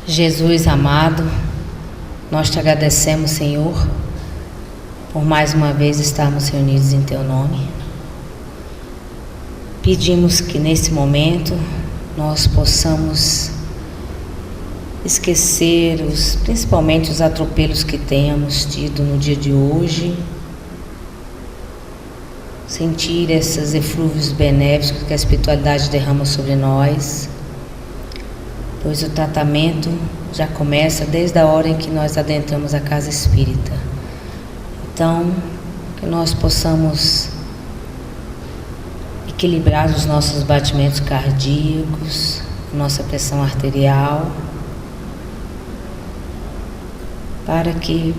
Jesus amado, nós te agradecemos, Senhor, por mais uma vez estarmos reunidos em Teu nome. Pedimos que nesse momento nós possamos esquecer principalmente os atropelos que tenhamos tido no dia de hoje, sentir esses eflúvios benéficos que a espiritualidade derrama sobre nós, pois o tratamento já começa desde a hora em que nós adentramos a casa espírita. Então, que nós possamos equilibrar os nossos batimentos cardíacos, nossa pressão arterial, para que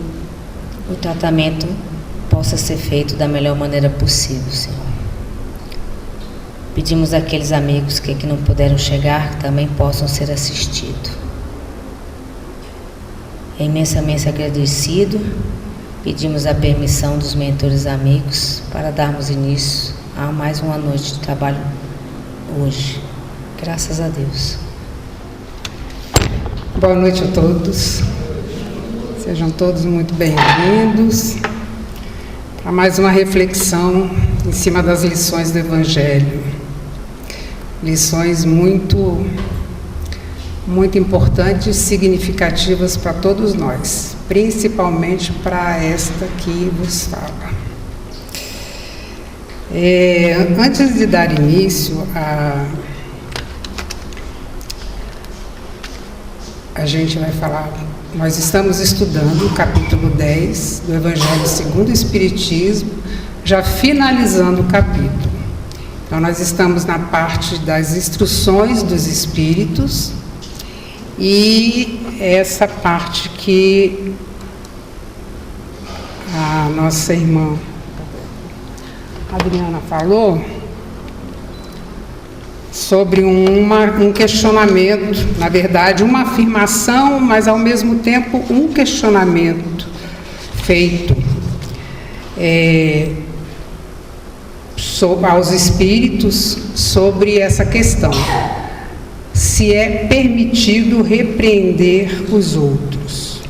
o tratamento possa ser feito da melhor maneira possível, Senhor. Pedimos àqueles amigos que não puderam chegar, que também possam ser assistidos. Imensamente agradecido, pedimos a permissão dos mentores amigos para darmos início a mais uma noite de trabalho hoje. Graças a Deus. Boa noite a todos. Sejam todos muito bem-vindos para mais uma reflexão em cima das lições do Evangelho. Lições muito importantes e significativas para todos nós, principalmente para esta que vos fala. Antes de dar início a gente vai falar. Nós estamos estudando o capítulo 10 do Evangelho segundo o Espiritismo, já finalizando o capítulo. Então, nós estamos na parte das instruções dos Espíritos e essa parte que a nossa irmã Adriana falou sobre um questionamento, na verdade uma afirmação, mas ao mesmo tempo um questionamento feito aos espíritos sobre essa questão: se é permitido repreender os outros.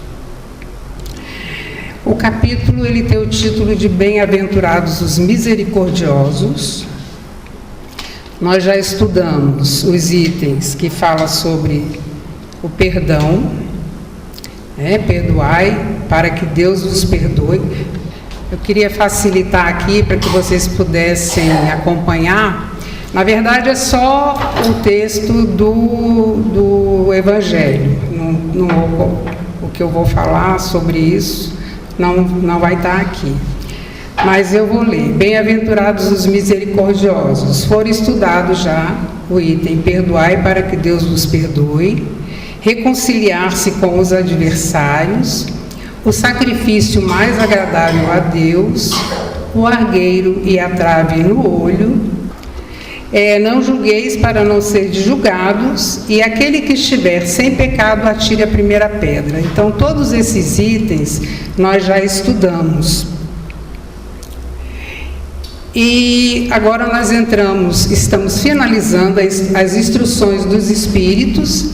O capítulo ele tem o título de Bem-aventurados os misericordiosos. Nós já estudamos os itens que falam sobre o perdão, perdoai para que Deus vos perdoe. Eu queria facilitar aqui para que vocês pudessem acompanhar. Na verdade é só o texto do Evangelho. O que eu vou falar sobre isso não vai estar aqui. Mas eu vou ler. Bem-aventurados os misericordiosos. Foram estudados já o item perdoai para que Deus vos perdoe, reconciliar-se com os adversários, o sacrifício mais agradável a Deus, o argueiro e a trave no olho, não julgueis para não seres julgados, e aquele que estiver sem pecado atire a primeira pedra. Então todos esses itens nós já estudamos. E agora nós estamos finalizando as instruções dos Espíritos,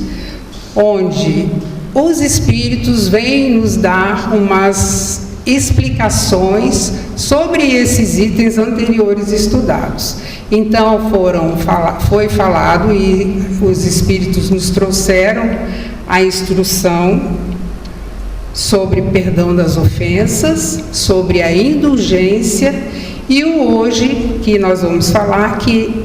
onde os Espíritos vêm nos dar umas explicações sobre esses itens anteriores estudados. Então foi falado e os Espíritos nos trouxeram a instrução sobre perdão das ofensas, sobre a indulgência, e o hoje, que nós vamos falar, que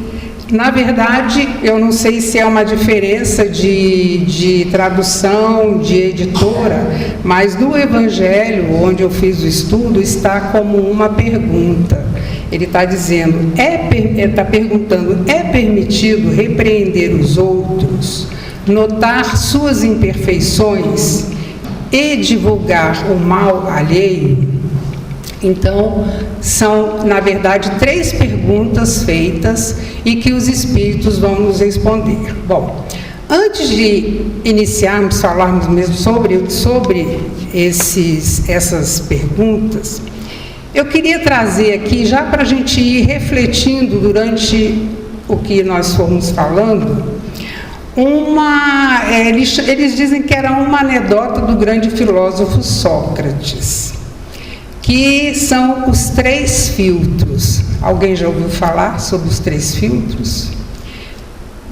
na verdade eu não sei se é uma diferença de tradução, de editora, mas no Evangelho, onde eu fiz o estudo, está como uma pergunta. Ele está dizendo, ele está perguntando, é permitido repreender os outros, notar suas imperfeições e divulgar o mal alheio? Então, são, na verdade, 3 perguntas feitas e que os Espíritos vão nos responder. Bom, antes de iniciarmos, falarmos mesmo sobre essas perguntas, eu queria trazer aqui, já para a gente ir refletindo durante o que nós fomos falando, eles dizem que era uma anedota do grande filósofo Sócrates, que são os 3 filtros. Alguém já ouviu falar sobre os 3 filtros?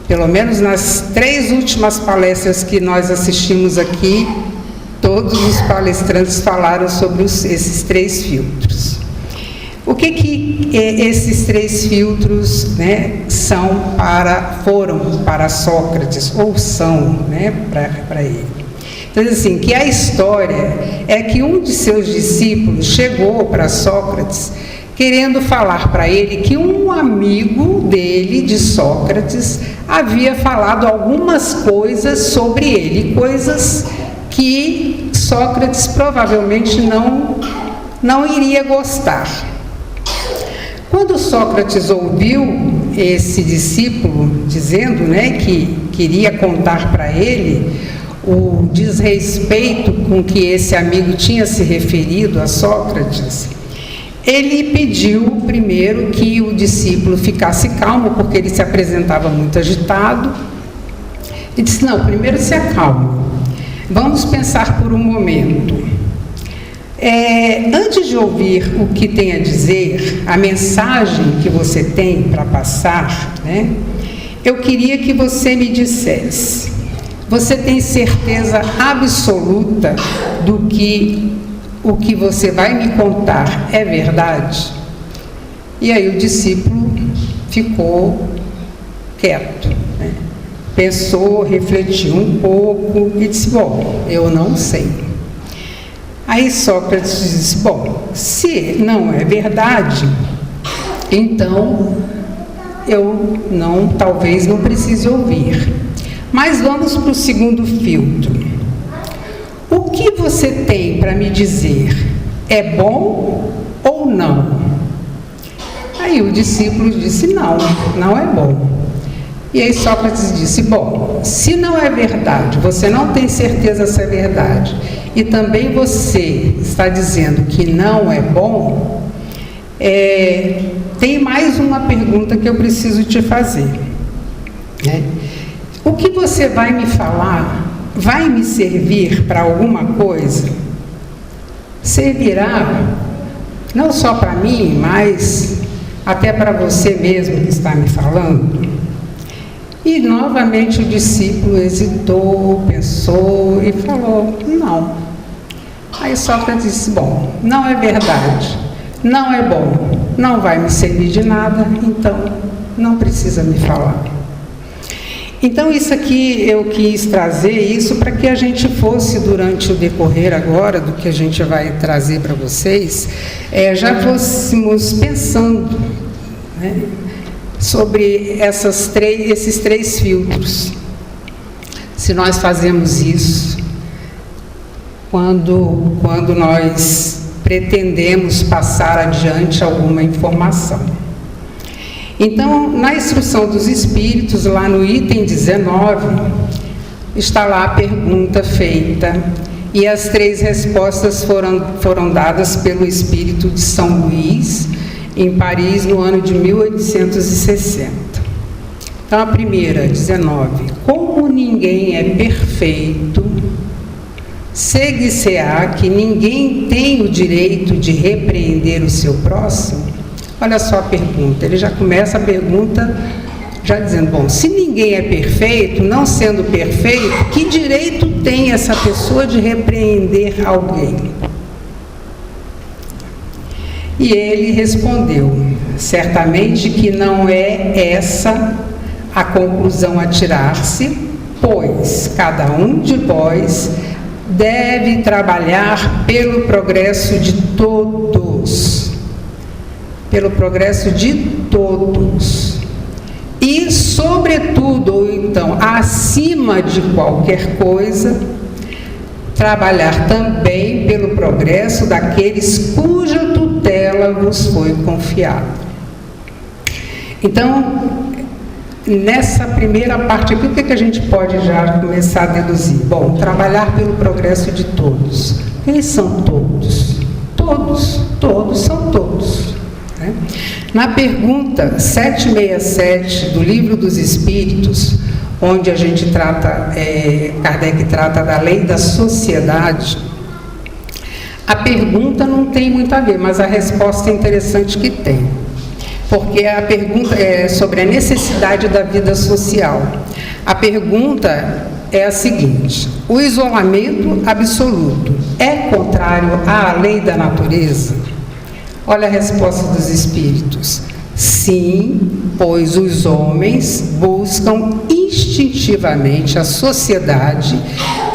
Pelo menos nas 3 últimas palestras que nós assistimos aqui, todos os palestrantes falaram sobre esses 3 filtros. O que esses 3 filtros, né, foram para Sócrates, ou são, né, para ele? Então, assim, que a história é que um de seus discípulos chegou para Sócrates querendo falar para ele que um amigo dele, de Sócrates, havia falado algumas coisas sobre ele, coisas que Sócrates provavelmente não iria gostar. Quando Sócrates ouviu esse discípulo dizendo, né, que queria contar para ele o desrespeito com que esse amigo tinha se referido a Sócrates, ele pediu primeiro que o discípulo ficasse calmo, porque ele se apresentava muito agitado, e disse: não, primeiro se acalme, vamos pensar por um momento. Antes de ouvir o que tem a dizer, a mensagem que você tem para passar, né, eu queria que você me dissesse: você tem certeza absoluta do que o que você vai me contar é verdade? E aí o discípulo ficou quieto, né? Pensou, refletiu um pouco e disse: bom, eu não sei. Aí Sócrates disse: bom, se não é verdade, então eu talvez não precise ouvir. Mas vamos para o segundo filtro. O que você tem para me dizer é bom ou não? Aí o discípulo disse: não é bom. E aí Sócrates disse: bom, se não é verdade, você não tem certeza se é verdade, e também você está dizendo que não é bom, tem mais uma pergunta que eu preciso te fazer, né? O que você vai me falar vai me servir para alguma coisa? Servirá não só para mim, mas até para você mesmo que está me falando? E novamente o discípulo hesitou, pensou e falou: não. Aí Sócrates disse: bom, não é verdade, não é bom, não vai me servir de nada, então não precisa me falar. Então isso aqui eu quis trazer isso para que a gente fosse, durante o decorrer agora do que a gente vai trazer para vocês, já fôssemos pensando, né, sobre esses 3 filtros. Se nós fazemos isso quando nós pretendemos passar adiante alguma informação. Então, na instrução dos espíritos, lá no item 19, está lá a pergunta feita, e as 3 respostas foram dadas pelo espírito de São Luís, em Paris, no ano de 1860. Então, a primeira, 19. Como ninguém é perfeito, segue-se-á que ninguém tem o direito de repreender o seu próximo? Olha só a pergunta. Ele já começa a pergunta já dizendo: bom, se ninguém é perfeito, não sendo perfeito, que direito tem essa pessoa de repreender alguém? E ele respondeu: certamente que não é essa a conclusão a tirar-se, pois cada um de vós deve trabalhar pelo progresso de todos. Pelo progresso de todos. E, sobretudo, ou então, acima de qualquer coisa, trabalhar também pelo progresso daqueles cuja tutela vos foi confiada. Então, nessa primeira parte aqui, o que a gente pode já começar a deduzir? Bom, trabalhar pelo progresso de todos. Quem são todos? Todos são todos. Né? Na pergunta 767 do Livro dos Espíritos, onde a gente trata, Kardec trata da lei da sociedade, a pergunta não tem muito a ver, mas a resposta é interessante que tem. Porque a pergunta é sobre a necessidade da vida social. A pergunta é a seguinte: o isolamento absoluto é contrário à lei da natureza? Olha a resposta dos espíritos. Sim, pois os homens buscam instintivamente a sociedade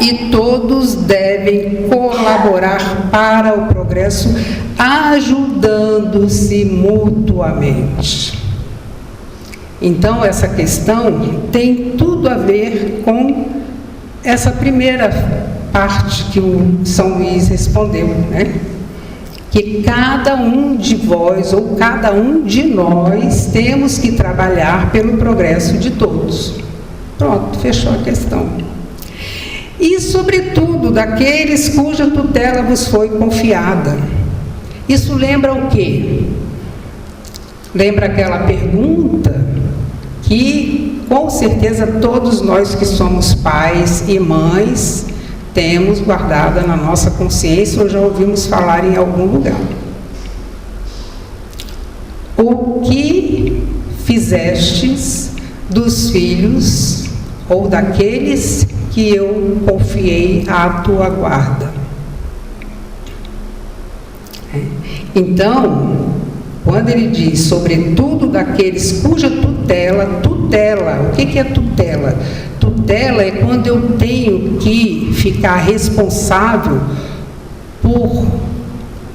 e todos devem colaborar para o progresso, ajudando-se mutuamente. Então, essa questão tem tudo a ver com essa primeira parte que o São Luís respondeu, né? Que cada um de vós ou cada um de nós temos que trabalhar pelo progresso de todos. Pronto, fechou a questão. E, sobretudo, daqueles cuja tutela vos foi confiada. Isso lembra o quê? Lembra aquela pergunta que, com certeza, todos nós que somos pais e mães temos guardada na nossa consciência ou já ouvimos falar em algum lugar. O que fizestes dos filhos ou daqueles que eu confiei à tua guarda? Então, quando ele diz, sobretudo daqueles cuja tutela, o que é tutela? Tutela é quando eu tenho que ficar responsável por,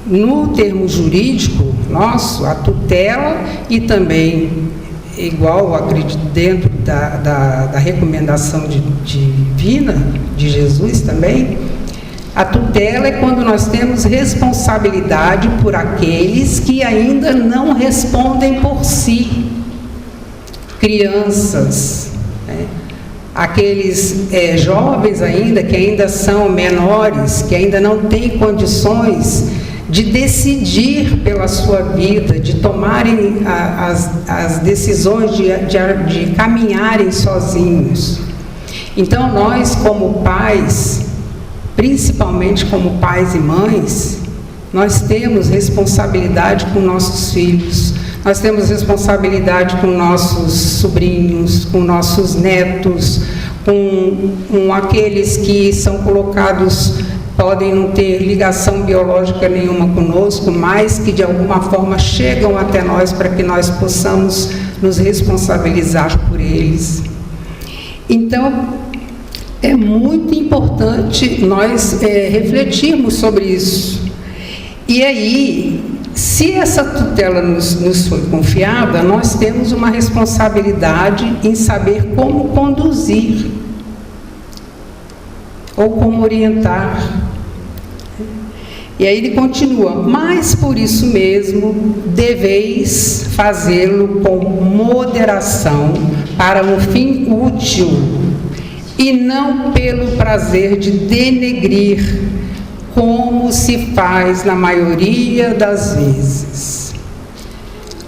no termo jurídico nosso, a tutela e também, igual, acredito, dentro da recomendação divina de Jesus também, a tutela é quando nós temos responsabilidade por aqueles que ainda não respondem por si. Crianças, né? Aqueles jovens ainda, que ainda são menores, que ainda não têm condições de decidir pela sua vida, de tomarem as decisões, de caminharem sozinhos. Então, nós como pais, principalmente como pais e mães, nós temos responsabilidade com nossos filhos, nós temos responsabilidade com nossos sobrinhos, com nossos netos, com aqueles que são colocados, podem não ter ligação biológica nenhuma conosco, mas que de alguma forma chegam até nós para que nós possamos nos responsabilizar por eles. Então, é muito importante nós refletirmos sobre isso. E aí, se essa tutela nos foi confiada, nós temos uma responsabilidade em saber como conduzir ou como orientar. E aí ele continua: mas por isso mesmo deveis fazê-lo com moderação para um fim útil e não pelo prazer de denegrir, como se faz na maioria das vezes.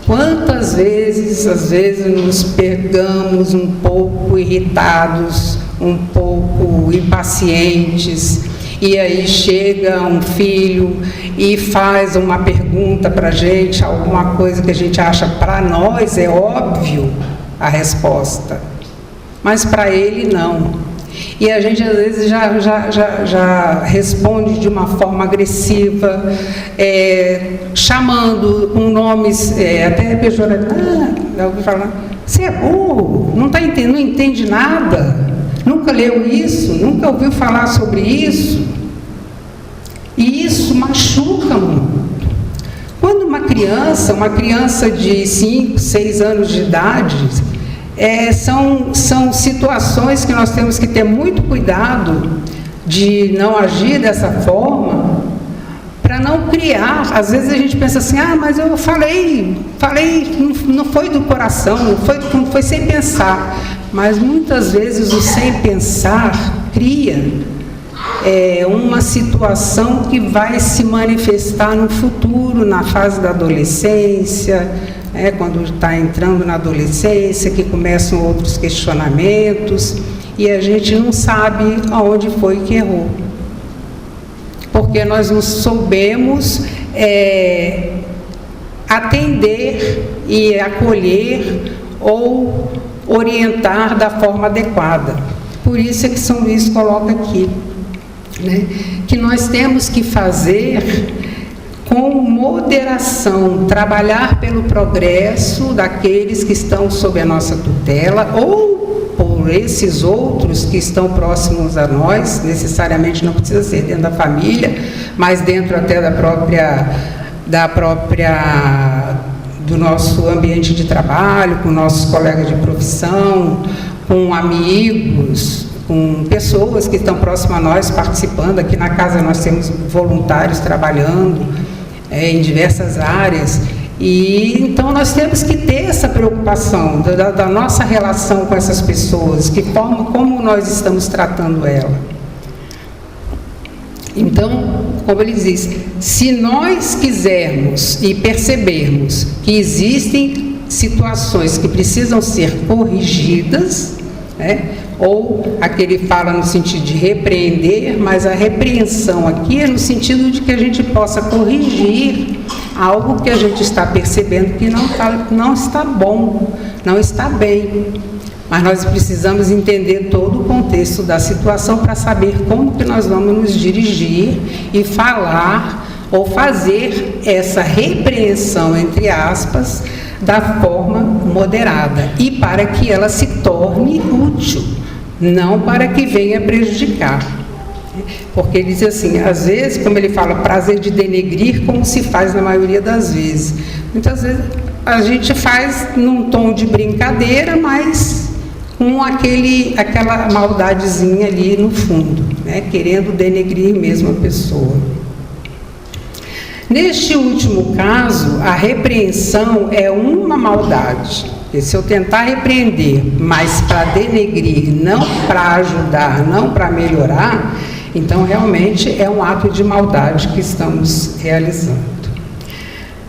Quantas vezes, às vezes, nos pegamos um pouco irritados, um pouco impacientes, e aí chega um filho e faz uma pergunta para a gente, alguma coisa que a gente acha para nós é óbvio a resposta, mas para ele não. E a gente às vezes já responde de uma forma agressiva, chamando com nomes até pejorativos. Já ouvi falar: você é burro, não entende nada, nunca leu isso, nunca ouviu falar sobre isso. E isso machuca muito. Quando uma criança de 5, 6 anos de idade, são situações que nós temos que ter muito cuidado de não agir dessa forma, para não criar. Às vezes a gente pensa assim: mas eu falei, não foi do coração, não foi sem pensar. Mas muitas vezes o sem pensar cria uma situação que vai se manifestar no futuro, na fase da adolescência, quando está entrando na adolescência, que começam outros questionamentos, e a gente não sabe aonde foi que errou. Porque nós não soubemos atender e acolher ou orientar da forma adequada. Por isso é que São Luís coloca aqui, né, que nós temos que fazer com moderação, trabalhar pelo progresso daqueles que estão sob a nossa tutela ou por esses outros que estão próximos a nós, necessariamente não precisa ser dentro da família, mas dentro até do nosso ambiente de trabalho, com nossos colegas de profissão, com amigos, com pessoas que estão próximas a nós, participando. Aqui na casa nós temos voluntários trabalhando em diversas áreas, e então nós temos que ter essa preocupação da nossa relação com essas pessoas, como nós estamos tratando ela. Então, como ele diz, se nós quisermos e percebermos que existem situações que precisam ser corrigidas, ou aqui ele fala no sentido de repreender, mas a repreensão aqui é no sentido de que a gente possa corrigir algo que a gente está percebendo que não está bom, não está bem. Mas nós precisamos entender todo o contexto da situação para saber como que nós vamos nos dirigir e falar ou fazer essa repreensão, entre aspas, da forma moderada e para que ela se torne útil, não para que venha prejudicar. Porque ele diz assim, às vezes, como ele fala, prazer de denegrir, como se faz na maioria das vezes. Muitas vezes a gente faz num tom de brincadeira, mas com aquela maldadezinha ali no fundo, querendo denegrir mesmo a pessoa. Neste último caso, a repreensão é uma maldade. Porque se eu tentar repreender, mas para denegrir, não para ajudar, não para melhorar, então realmente é um ato de maldade que estamos realizando.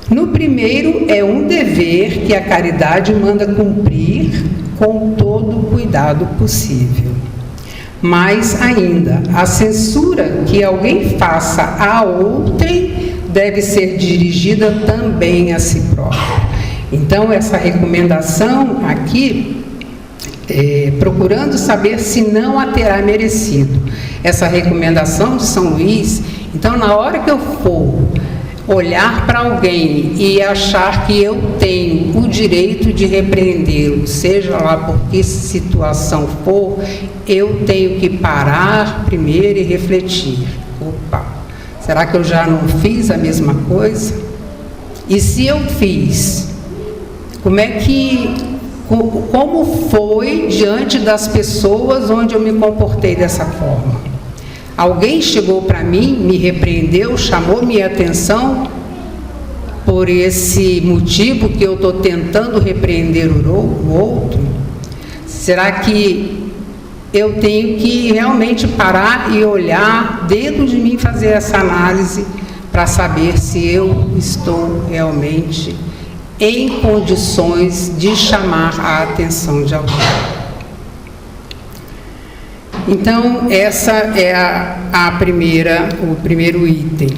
No primeiro, é um dever que a caridade manda cumprir com todo o cuidado possível. Mais ainda, a censura que alguém faça a outrem deve ser dirigida também a si próprio. Então, essa recomendação aqui, procurando saber se não a terá merecido. Essa recomendação de São Luís, então, na hora que eu for olhar para alguém e achar que eu tenho o direito de repreendê-lo, seja lá por que situação for, eu tenho que parar primeiro e refletir. Opa, será que eu já não fiz a mesma coisa? E se eu fiz, como foi diante das pessoas onde eu me comportei dessa forma? Alguém chegou para mim, me repreendeu, chamou minha atenção por esse motivo que eu estou tentando repreender o outro? Será que eu tenho que realmente parar e olhar dentro de mim, fazer essa análise para saber se eu estou realmente em condições de chamar a atenção de alguém? Então, essa é o primeiro item,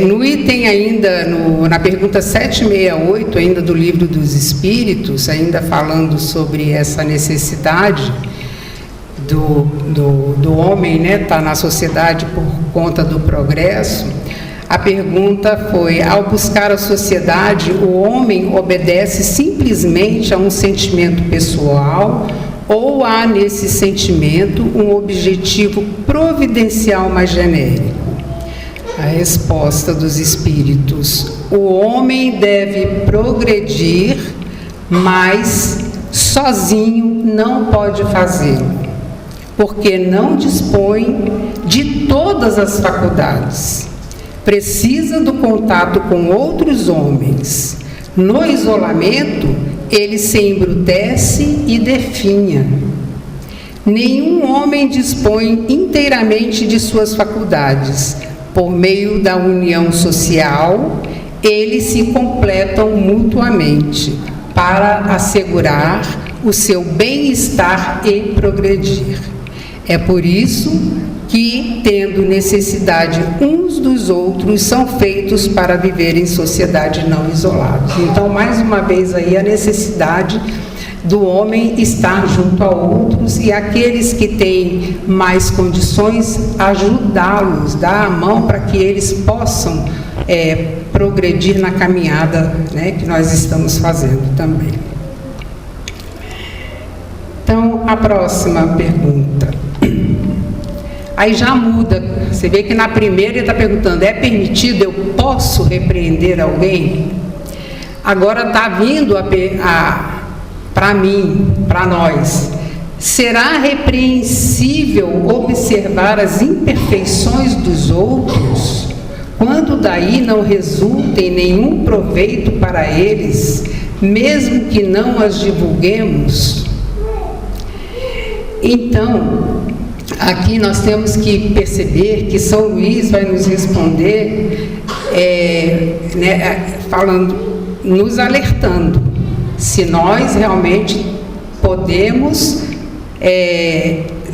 no item ainda, na pergunta 768, ainda do Livro dos Espíritos, ainda falando sobre essa necessidade do homem, estar na sociedade por conta do progresso, a pergunta foi: ao buscar a sociedade, o homem obedece simplesmente a um sentimento pessoal ou há nesse sentimento um objetivo providencial mais genérico? A resposta dos espíritos: o homem deve progredir, mas sozinho não pode fazê-lo, porque não dispõe de todas as faculdades. Precisa do contato com outros homens. No isolamento, ele se embrutece e definha. Nenhum homem dispõe inteiramente de suas faculdades. Por meio da união social, eles se completam mutuamente para assegurar o seu bem-estar e progredir. É por isso que, tendo necessidade uns dos outros, são feitos para viver em sociedade não isolados. Então, mais uma vez aí, a necessidade do homem estar junto a outros e aqueles que têm mais condições, ajudá-los, dar a mão para que eles possam progredir na caminhada, né, que nós estamos fazendo também. Então, a próxima pergunta. Aí já muda, você vê que na primeira ele está perguntando, é permitido, eu posso repreender alguém? Agora está vindo para mim, para nós, será repreensível observar as imperfeições dos outros, quando daí não resulta em nenhum proveito para eles, mesmo que não as divulguemos? Então, aqui nós temos que perceber que São Luís vai nos responder, nos alertando, se nós realmente podemos,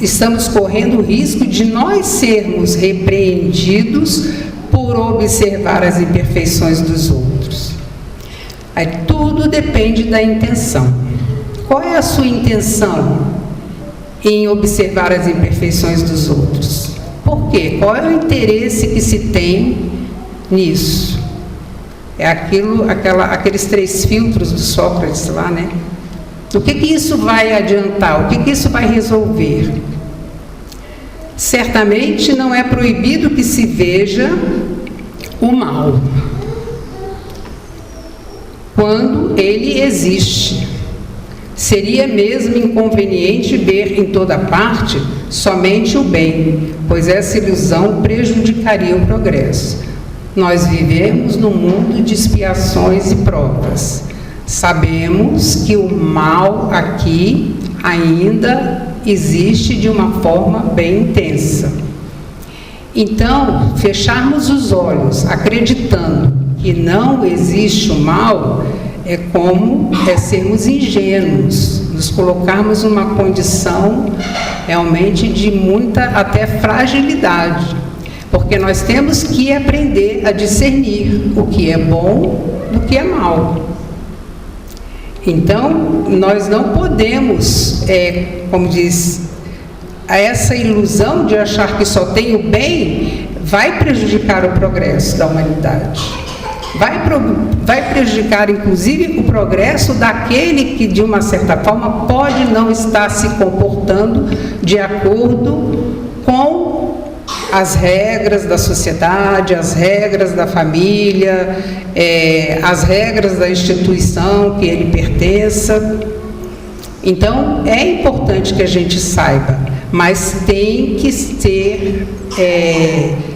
estamos correndo o risco de nós sermos repreendidos por observar as imperfeições dos outros. Aí tudo depende da intenção. Qual é a sua intenção em observar as imperfeições dos outros? Por quê? Qual é o interesse que se tem nisso? É aqueles 3 filtros do Sócrates lá, né? O que isso vai adiantar? O que isso vai resolver? Certamente não é proibido que se veja o mal, quando ele existe. Seria mesmo inconveniente ver em toda parte somente o bem, pois essa ilusão prejudicaria o progresso. Nós vivemos num mundo de expiações e provas. Sabemos que o mal aqui ainda existe de uma forma bem intensa. Então, fecharmos os olhos acreditando que não existe o mal é como sermos ingênuos, nos colocarmos numa condição realmente de muita até fragilidade, porque nós temos que aprender a discernir o que é bom do que é mal. Então, nós não podemos, como diz, essa ilusão de achar que só tem o bem vai prejudicar o progresso da humanidade. Vai prejudicar, inclusive, o progresso daquele que, de uma certa forma, pode não estar se comportando de acordo com as regras da sociedade, as regras da família, as regras da instituição que ele pertença. Então, é importante que a gente saiba, mas tem que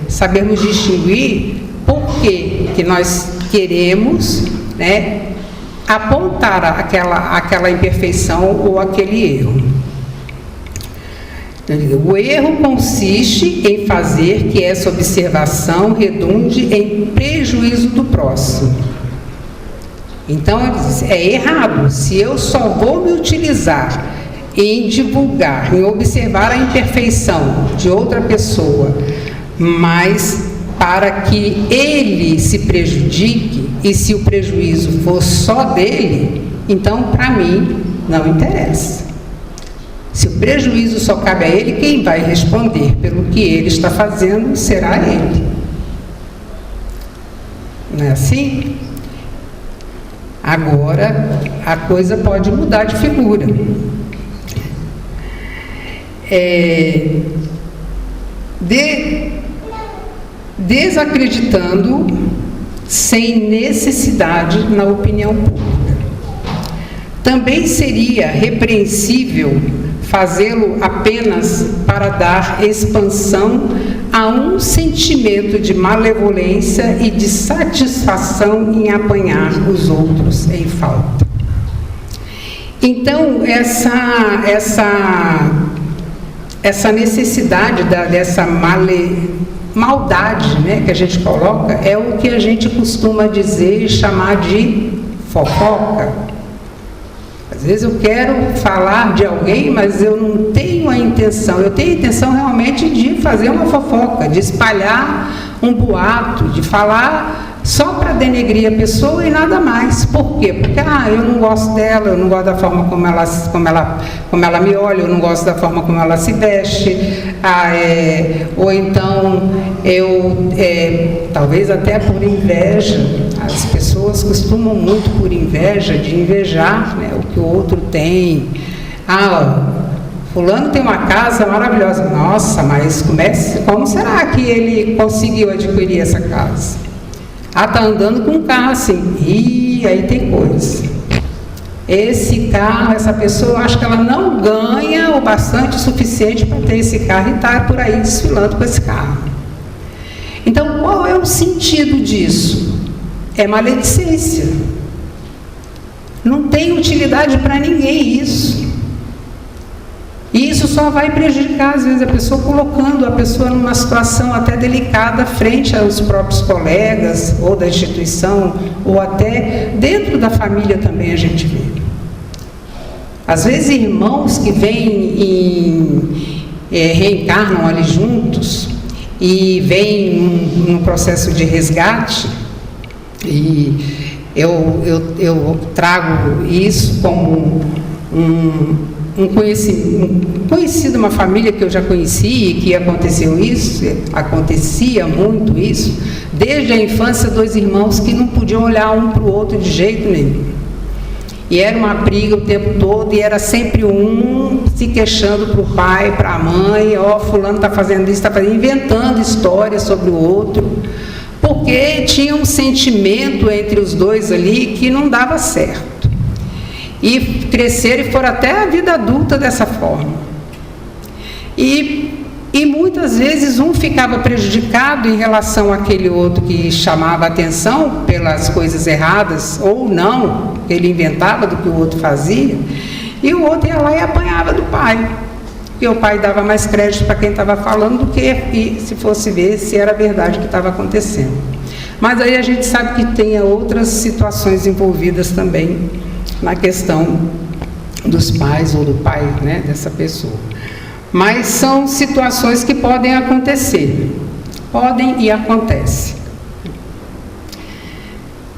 sabermos distinguir por que nós queremos, né, apontar aquela imperfeição ou aquele erro. O erro consiste em fazer que essa observação redunde em prejuízo do próximo. Então, ele diz, é errado. Se eu só vou me utilizar em divulgar, em observar a imperfeição de outra pessoa, mas para que ele se prejudique, e se o prejuízo for só dele, então, para mim, não interessa. Se o prejuízo só cabe a ele, quem vai responder pelo que ele está fazendo será ele. Não é assim? Agora, a coisa pode mudar de figura. Desacreditando sem necessidade na opinião pública. Também seria repreensível fazê-lo apenas para dar expansão a um sentimento de malevolência e de satisfação em apanhar os outros em falta. Então, essa necessidade dessa maldade, né, que a gente coloca, é o que a gente costuma dizer e chamar de fofoca. Às vezes eu quero falar de alguém, mas eu não tenho a intenção. Eu tenho a intenção realmente de fazer uma fofoca, de espalhar um boato, de falar só para denegrir a pessoa e nada mais. Por quê? Porque eu não gosto dela, eu não gosto da forma como ela me olha, eu não gosto da forma como ela se veste, ou então eu, talvez até por inveja. As pessoas costumam muito por inveja, de invejar, né, o que o outro tem. Fulano tem uma casa maravilhosa. Nossa, mas como será que ele conseguiu adquirir essa casa? Está andando com um carro assim. Aí tem coisa. Esse carro, essa pessoa, acho que ela não ganha o bastante suficiente para ter esse carro e está por aí desfilando com esse carro. Então, qual é o sentido disso? É maledicência. Não tem utilidade para ninguém isso. E isso só vai prejudicar, às vezes, a pessoa, colocando a pessoa numa situação até delicada frente aos próprios colegas, ou da instituição, ou até dentro da família também a gente vê. Às vezes, irmãos que reencarnam ali juntos, e vêm num processo de resgate, e eu trago isso como um conhecido, uma família que eu já conheci e que acontecia muito isso, desde a infância, dois irmãos que não podiam olhar um para o outro de jeito nenhum. E era uma briga o tempo todo, e era sempre um se queixando para o pai, para a mãe, fulano está fazendo isso, está fazendo, inventando histórias sobre o outro, porque tinha um sentimento entre os dois ali que não dava certo. E cresceram e foram até a vida adulta dessa forma. E muitas vezes um ficava prejudicado em relação àquele outro que chamava atenção pelas coisas erradas, ou não, ele inventava do que o outro fazia, e o outro ia lá e apanhava do pai. Porque o pai dava mais crédito para quem estava falando do que se fosse ver se era verdade o que estava acontecendo. Mas aí a gente sabe que tem outras situações envolvidas também na questão dos pais ou do pai, né, dessa pessoa. Mas são situações que podem acontecer, podem e acontecem.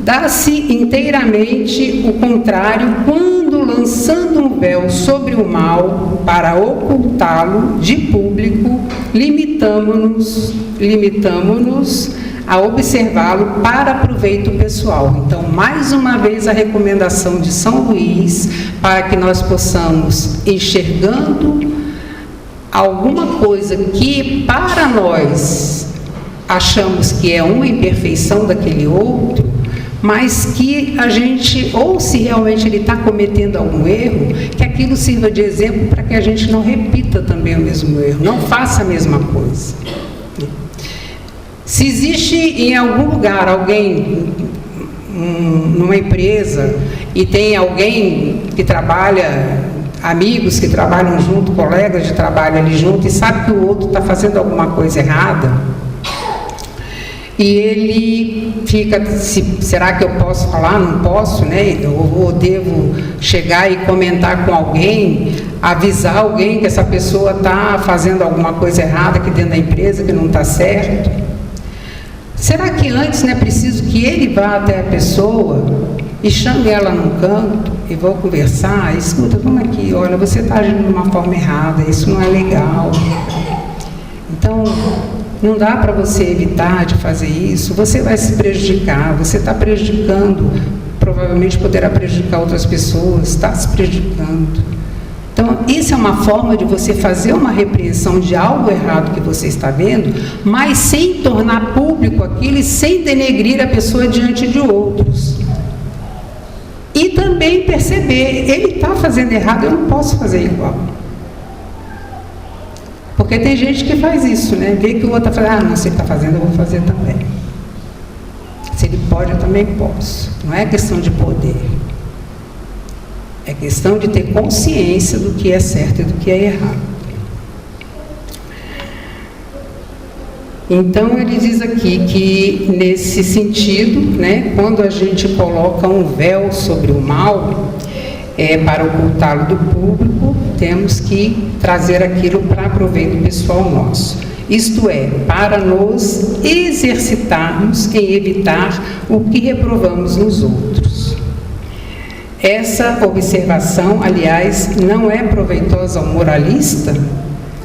Dá-se inteiramente o contrário quando, lançando um véu sobre o mal para ocultá-lo de público, limitamo-nos a observá-lo para proveito pessoal. Então, mais uma vez, a recomendação de São Luís, para que nós possamos, enxergando alguma coisa que para nós achamos que é uma imperfeição daquele outro, mas que a gente, ou se realmente ele está cometendo algum erro, que aquilo sirva de exemplo para que a gente não repita também o mesmo erro, não faça a mesma coisa. Se existe em algum lugar alguém, numa empresa, e tem alguém que trabalha, amigos que trabalham junto, colegas de trabalho ali junto, e sabe que o outro está fazendo alguma coisa errada, e ele fica, será que eu posso falar? Não posso, né? Ou devo chegar e comentar com alguém, avisar alguém que essa pessoa está fazendo alguma coisa errada aqui dentro da empresa, que não está certo? Será que antes não é preciso que ele vá até a pessoa e chame ela num canto e vou conversar? Escuta, vamos aqui, olha, você está agindo de uma forma errada, isso não é legal. Então, não dá para você evitar de fazer isso, você vai se prejudicar, você está prejudicando, provavelmente poderá prejudicar outras pessoas, está se prejudicando. Então, isso é uma forma de você fazer uma repreensão de algo errado que você está vendo, mas sem tornar público aquilo e sem denegrir a pessoa diante de outros. E também perceber, ele está fazendo errado, eu não posso fazer igual. Porque tem gente que faz isso, né? Vê que o outro está fazendo, não, se ele está fazendo, eu vou fazer também. Se ele pode, eu também posso. Não é questão de poder. É questão de ter consciência do que é certo e do que é errado. Então ele diz aqui que nesse sentido, né, quando a gente coloca um véu sobre o mal, para ocultá-lo do público, temos que trazer aquilo para proveito pessoal nosso. Isto é, para nos exercitarmos em evitar o que reprovamos nos outros. Essa observação, aliás, não é proveitosa ao moralista?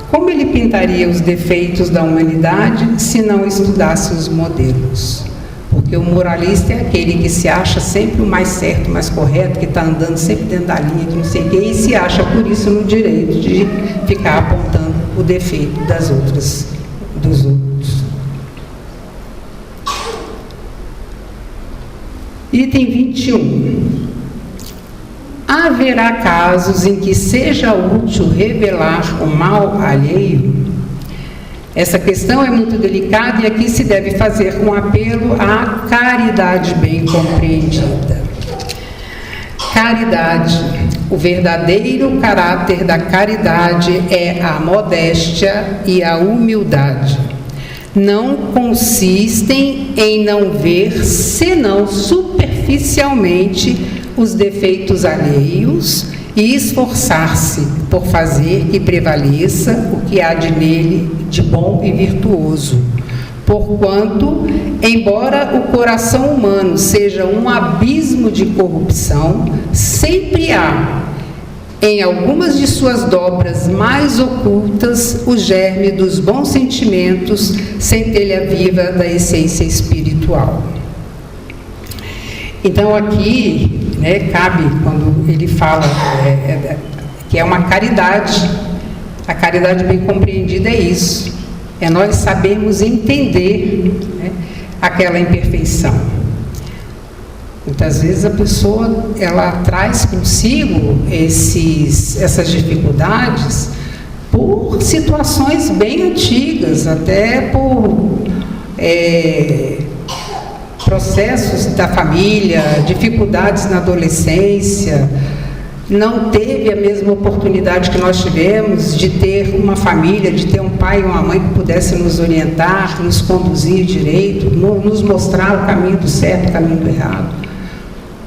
Como ele pintaria os defeitos da humanidade se não estudasse os modelos? Porque o moralista é aquele que se acha sempre o mais certo, o mais correto, que está andando sempre dentro da linha, que não sei o quê, e se acha por isso no direito de ficar apontando o defeito dos outros. Item 21. Haverá casos em que seja útil revelar o mal alheio? Essa questão é muito delicada e aqui se deve fazer um apelo à caridade bem compreendida. Caridade. O verdadeiro caráter da caridade é a modéstia e a humildade. Não consistem em não ver, senão superficialmente, os defeitos alheios e esforçar-se por fazer que prevaleça o que há de nele de bom e virtuoso. Porquanto, embora o coração humano seja um abismo de corrupção, sempre há, em algumas de suas dobras mais ocultas, o germe dos bons sentimentos, centelha viva da essência espiritual. Então aqui, cabe, quando ele fala que é uma caridade, a caridade bem compreendida é isso, é nós sabermos entender aquela imperfeição. Muitas vezes a pessoa, ela traz consigo essas dificuldades por situações bem antigas, até por processos da família, dificuldades na adolescência, não teve a mesma oportunidade que nós tivemos de ter uma família, de ter um pai e uma mãe que pudessem nos orientar, nos conduzir direito, nos mostrar o caminho do certo, o caminho do errado.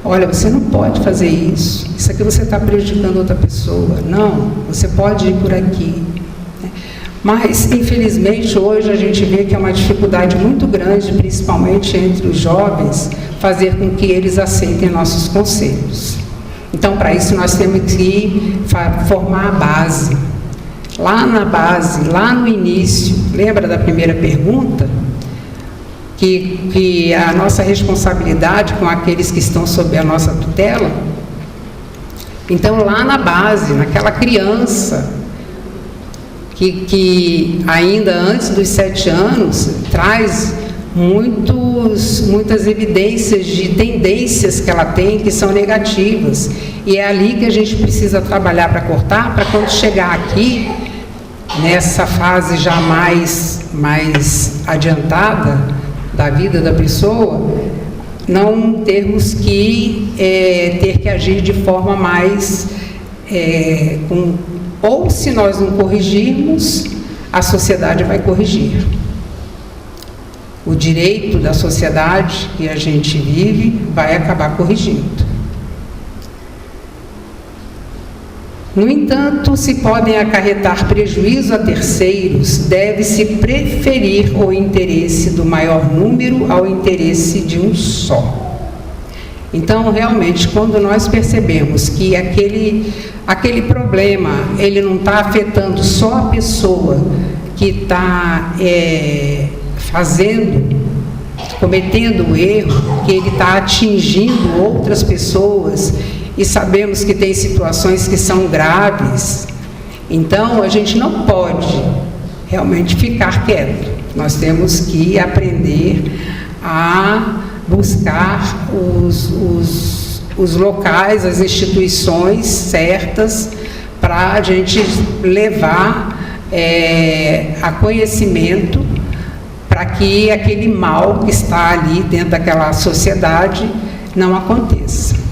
Olha, você não pode fazer isso, isso aqui você está prejudicando outra pessoa. Não, você pode ir por aqui. Mas, infelizmente, hoje a gente vê que é uma dificuldade muito grande, principalmente entre os jovens, fazer com que eles aceitem nossos conselhos. Então, para isso, nós temos que formar a base. Lá na base, lá no início, lembra da primeira pergunta? Que a nossa responsabilidade com aqueles que estão sob a nossa tutela? Então, lá na base, naquela criança, que ainda antes dos 7 anos traz muitas evidências de tendências que ela tem que são negativas, e é ali que a gente precisa trabalhar para cortar, para quando chegar aqui nessa fase já mais adiantada da vida da pessoa, não termos que ter que agir de forma mais ou se nós não corrigirmos, a sociedade vai corrigir. O direito da sociedade que a gente vive vai acabar corrigindo. No entanto, se podem acarretar prejuízo a terceiros, deve-se preferir o interesse do maior número ao interesse de um só. Então, realmente, quando nós percebemos que aquele problema, ele não está afetando só a pessoa que está cometendo o erro, que ele está atingindo outras pessoas, e sabemos que tem situações que são graves, então a gente não pode realmente ficar quieto. Nós temos que aprender a buscar os locais, as instituições certas para a gente levar a conhecimento para que aquele mal que está ali dentro daquela sociedade não aconteça.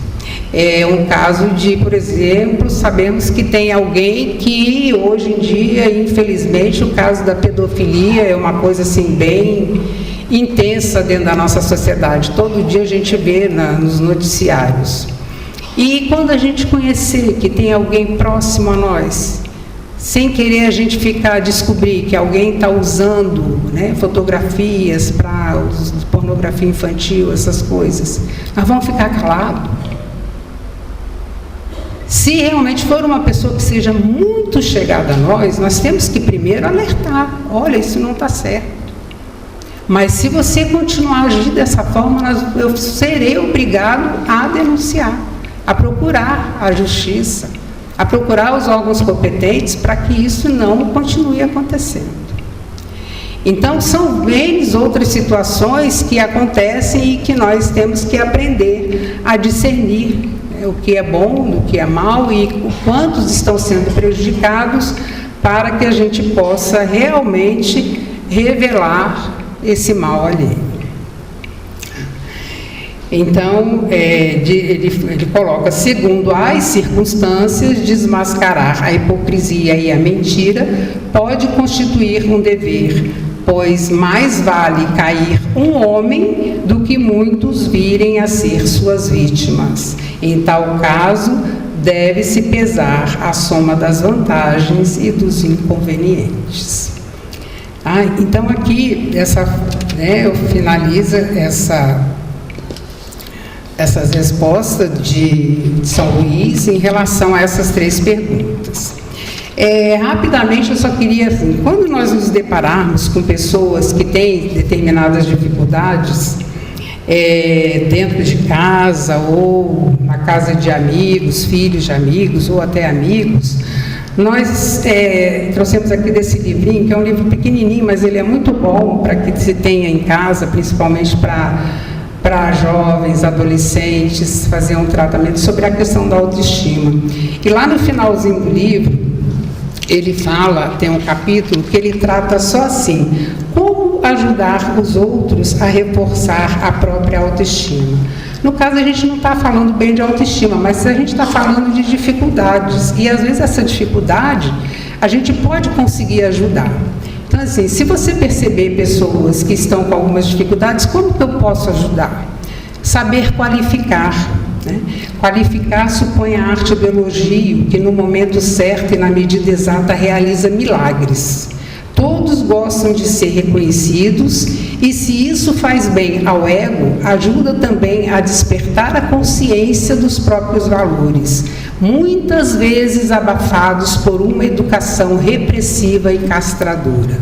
É um caso de, por exemplo, sabemos que tem alguém que hoje em dia, infelizmente, o caso da pedofilia é uma coisa assim bem intensa dentro da nossa sociedade. Todo dia a gente vê nos noticiários. E quando a gente conhecer que tem alguém próximo a nós, sem querer a gente descobrir que alguém está usando, né, fotografias para pornografia infantil, essas coisas, nós vamos ficar calados. Se realmente for uma pessoa que seja muito chegada a nós temos que primeiro alertar. Olha, isso não está certo. Mas se você continuar a agir dessa forma, eu serei obrigado a denunciar, a procurar a justiça, a procurar os órgãos competentes para que isso não continue acontecendo. Então, são bem outras situações que acontecem e que nós temos que aprender a discernir o que é bom, do que é mal e quantos estão sendo prejudicados para que a gente possa realmente revelar esse mal alheio. Então, ele coloca, segundo as circunstâncias, desmascarar a hipocrisia e a mentira pode constituir um dever, pois mais vale cair um homem do que muitos virem a ser suas vítimas. Em tal caso, deve-se pesar a soma das vantagens e dos inconvenientes. Então, aqui, eu finalizo essas respostas de São Luís em relação a essas 3 perguntas. Rapidamente, eu só queria, assim, quando nós nos depararmos com pessoas que têm determinadas dificuldades dentro de casa ou na casa de amigos, filhos de amigos ou até amigos, nós trouxemos aqui desse livrinho, que é um livro pequenininho, mas ele é muito bom para que se tenha em casa, principalmente para jovens, adolescentes, fazer um tratamento sobre a questão da autoestima. E lá no finalzinho do livro, ele fala, tem um capítulo que ele trata só assim, como ajudar os outros a reforçar a própria autoestima. No caso, a gente não está falando bem de autoestima, mas a gente está falando de dificuldades, e às vezes essa dificuldade a gente pode conseguir ajudar. Então, assim, se você perceber pessoas que estão com algumas dificuldades, como que eu posso ajudar? Saber qualificar. Qualificar supõe a arte do elogio, que no momento certo e na medida exata realiza milagres. Todos gostam de ser reconhecidos e, se isso faz bem ao ego, ajuda também a despertar a consciência dos próprios valores, muitas vezes abafados por uma educação repressiva e castradora.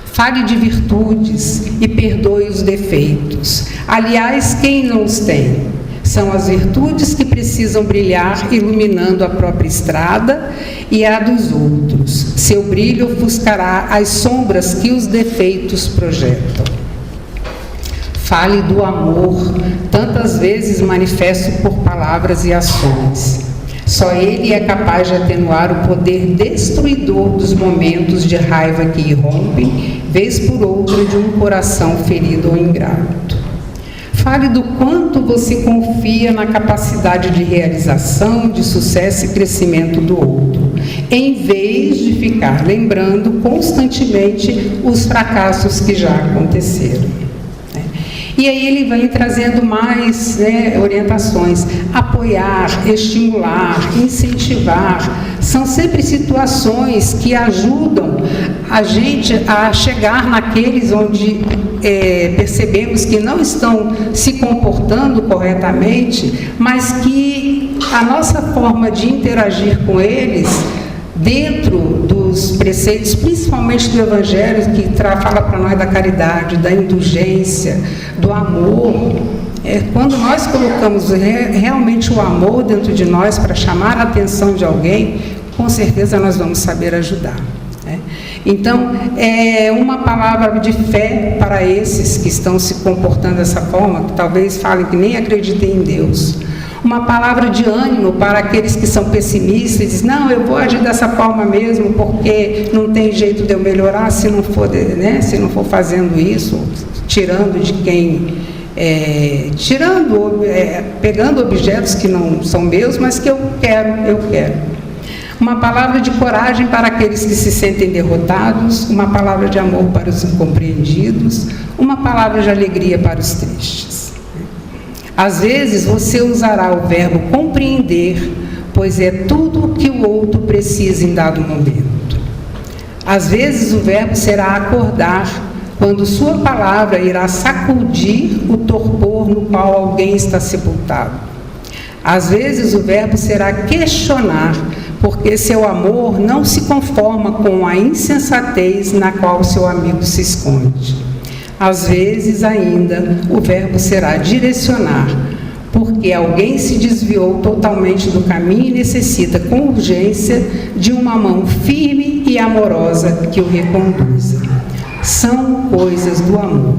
Fale de virtudes e perdoe os defeitos. Aliás, quem não os tem? São as virtudes que precisam brilhar, iluminando a própria estrada e a dos outros. Seu brilho ofuscará as sombras que os defeitos projetam. Fale do amor, tantas vezes manifesto por palavras e ações. Só ele é capaz de atenuar o poder destruidor dos momentos de raiva que irrompem, vez por outra, de um coração ferido ou ingrato. Fale do quanto você confia na capacidade de realização, de sucesso e crescimento do outro, em vez de ficar lembrando constantemente os fracassos que já aconteceram. E aí ele vem trazendo mais orientações, apoiar, estimular, incentivar, são sempre situações que ajudam a gente a chegar naqueles onde percebemos que não estão se comportando corretamente, mas que a nossa forma de interagir com eles, dentro dos preceitos, principalmente do Evangelho, que fala para nós da caridade, da indulgência, do amor, quando nós colocamos realmente o amor dentro de nós para chamar a atenção de alguém, com certeza nós vamos saber ajudar. Então, é uma palavra de fé para esses que estão se comportando dessa forma, que talvez falem que nem acreditem em Deus. Uma palavra de ânimo para aqueles que são pessimistas e dizem, não, eu vou agir dessa forma mesmo, porque não tem jeito de eu melhorar se não for, se não for fazendo isso, tirando de quem pegando objetos que não são meus, mas que eu quero. Uma palavra de coragem para aqueles que se sentem derrotados, uma palavra de amor para os incompreendidos, uma palavra de alegria para os tristes. Às vezes você usará o verbo compreender, pois é tudo o que o outro precisa em dado momento. Às vezes o verbo será acordar, quando sua palavra irá sacudir o torpor no qual alguém está sepultado. Às vezes o verbo será questionar, porque seu amor não se conforma com a insensatez na qual seu amigo se esconde. Às vezes ainda o verbo será direcionar, porque alguém se desviou totalmente do caminho e necessita com urgência de uma mão firme e amorosa que o reconduza. São coisas do amor.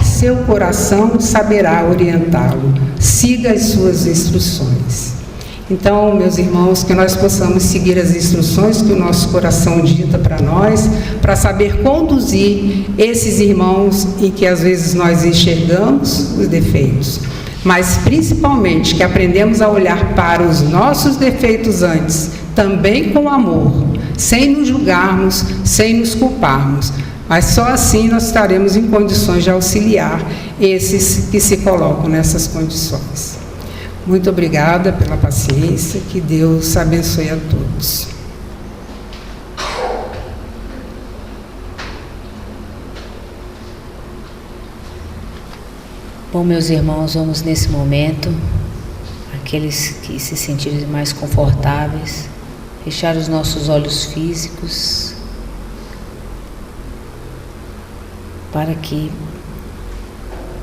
Seu coração saberá orientá-lo. Siga as suas instruções. Então, meus irmãos, que nós possamos seguir as instruções que o nosso coração dita para nós, para saber conduzir esses irmãos em que às vezes nós enxergamos os defeitos, mas principalmente que aprendemos a olhar para os nossos defeitos antes, também com amor, sem nos julgarmos, sem nos culparmos, mas só assim nós estaremos em condições de auxiliar esses que se colocam nessas condições. Muito obrigada pela paciência, que Deus abençoe a todos. Bom, meus irmãos, vamos nesse momento, aqueles que se sentirem mais confortáveis, fechar os nossos olhos físicos, para que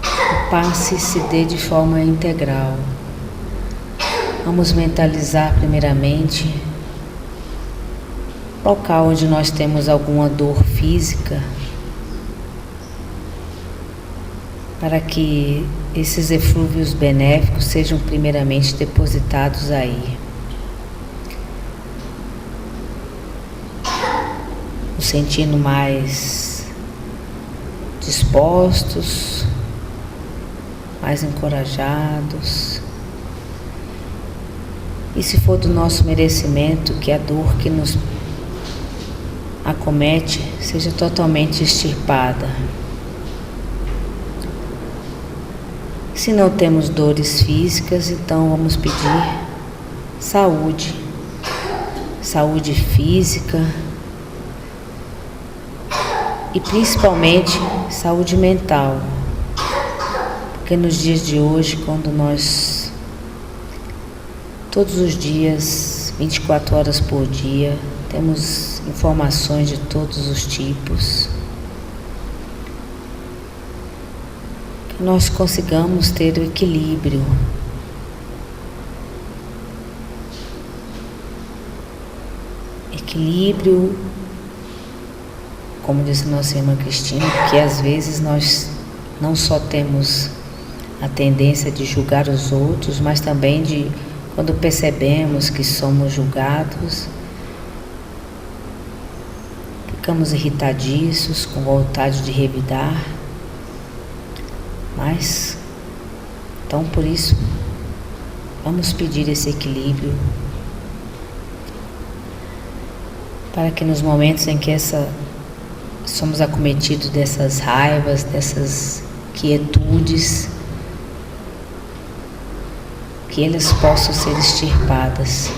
o passe se dê de forma integral. Vamos mentalizar primeiramente o local onde nós temos alguma dor física, para que esses eflúvios benéficos sejam primeiramente depositados aí. Nos sentindo mais dispostos, mais encorajados. E se for do nosso merecimento, que a dor que nos acomete seja totalmente extirpada. Se não temos dores físicas, então vamos pedir saúde, saúde física e principalmente saúde mental, porque nos dias de hoje, quando nós todos os dias, 24 horas por dia, temos informações de todos os tipos, que nós consigamos ter o equilíbrio. Equilíbrio, como disse nossa irmã Cristina, porque às vezes nós não só temos a tendência de julgar os outros, mas também de, quando percebemos que somos julgados, ficamos irritadiços, com vontade de revidar. Mas, então por isso, vamos pedir esse equilíbrio, para que nos momentos em que somos acometidos dessas raivas, dessas quietudes, que elas possam ser extirpadas.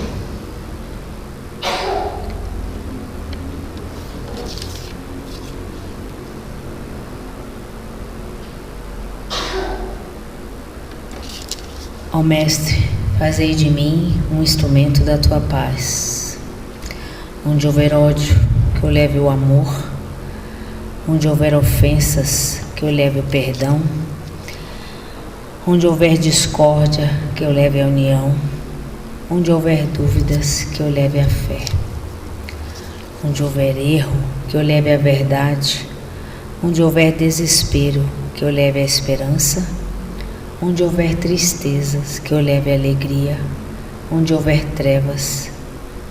Ó Mestre, fazei de mim um instrumento da Tua paz. Onde houver ódio, que eu leve o amor. Onde houver ofensas, que eu leve o perdão. Onde houver discórdia, que eu leve a união. Onde houver dúvidas, que eu leve a fé. Onde houver erro, que eu leve a verdade. Onde houver desespero, que eu leve a esperança. Onde houver tristezas, que eu leve a alegria. Onde houver trevas,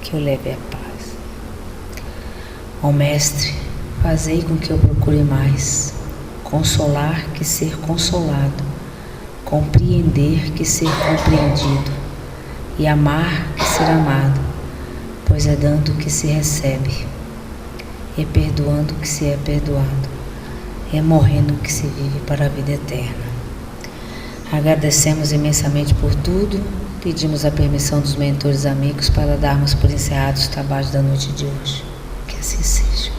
que eu leve a paz. Ó Mestre, fazei com que eu procure mais consolar que ser consolado, compreender que ser compreendido, e amar que ser amado, pois é dando que se recebe, é perdoando que se é perdoado, é morrendo que se vive para a vida eterna. Agradecemos imensamente por tudo, pedimos a permissão dos mentores amigos para darmos por encerrados os trabalhos da noite de hoje. Que assim seja.